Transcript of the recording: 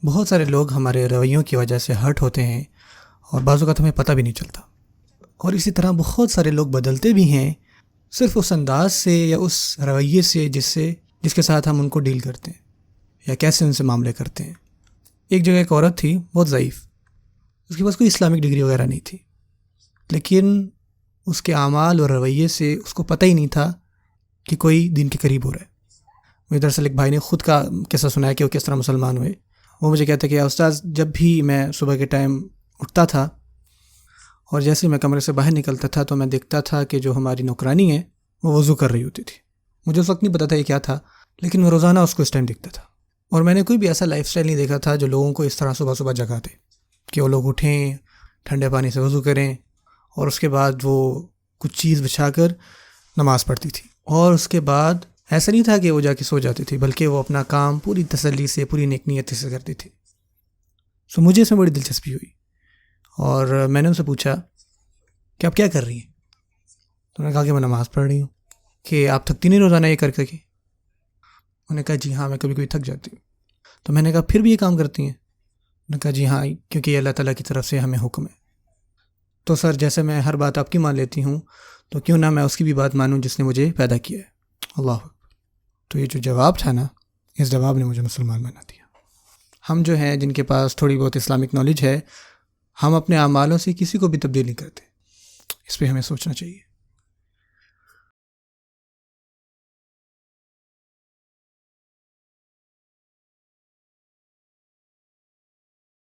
بہت سارے لوگ ہمارے رویوں کی وجہ سے ہرٹ ہوتے ہیں اور بعض اوقات ہمیں پتہ بھی نہیں چلتا، اور اسی طرح بہت سارے لوگ بدلتے بھی ہیں صرف اس انداز سے یا اس رویے سے جس کے ساتھ ہم ان کو ڈیل کرتے ہیں یا کیسے ان سے معاملے کرتے ہیں۔ ایک جگہ ایک عورت تھی بہت ضعیف، اس کے پاس کوئی اسلامک ڈگری وغیرہ نہیں تھی، لیکن اس کے اعمال اور رویے سے اس کو پتہ ہی نہیں تھا کہ کوئی دین کے قریب ہو رہا ہے۔ مجھے دراصل ایک بھائی نے خود کا قصہ سنایا کہ وہ کس طرح مسلمان ہوئے۔ وہ مجھے کہتا ہے کہ استاذ، جب بھی میں صبح کے ٹائم اٹھتا تھا اور جیسے میں کمرے سے باہر نکلتا تھا تو میں دیکھتا تھا کہ جو ہماری نوکرانی ہے وہ وضو کر رہی ہوتی تھی۔ مجھے اس وقت نہیں پتا تھا یہ کیا تھا، لیکن وہ روزانہ اس کو اس ٹائم دکھتا تھا، اور میں نے کوئی بھی ایسا لائف سٹائل نہیں دیکھا تھا جو لوگوں کو اس طرح صبح صبح جگاتے کہ وہ لوگ اٹھیں، ٹھنڈے پانی سے وضو کریں اور اس کے بعد وہ کچھ چیز بچھا کر نماز پڑھتی تھی، اور اس کے بعد ایسا نہیں تھا کہ وہ جا کے سو جاتی تھی، بلکہ وہ اپنا کام پوری تسلی سے، پوری نیک نیت سے کرتی تھی۔ مجھے اس میں بڑی دلچسپی ہوئی اور میں نے ان سے پوچھا کہ آپ کیا کر رہی ہیں؟ تو انہوں نے کہا کہ میں نماز پڑھ رہی ہوں۔ کہ آپ تھکتی نہیں روزانہ یہ کر کے؟ انہوں نے کہا جی ہاں، میں کبھی کبھی تھک جاتی ہوں۔ تو میں نے کہا پھر بھی یہ کام کرتی ہیں؟ انہوں نے کہا جی ہاں، کیونکہ یہ اللہ تعالیٰ کی طرف سے ہمیں حکم ہے۔ تو سر، جیسے میں ہر بات آپ کی مان لیتی ہوں تو کیوں نہ میں اس کی بھی بات مانوں جس نے مجھے پیدا کیا ہے۔ اللہ اکبر۔ تو یہ جو جواب تھا نا، اس جواب نے مجھے مسلمان بنا دیا۔ ہم جو ہیں جن کے پاس تھوڑی بہت اسلامک نالج ہے، ہم اپنے اعمالوں سے کسی کو بھی تبدیل نہیں کرتے۔ اس پہ ہمیں سوچنا چاہیے۔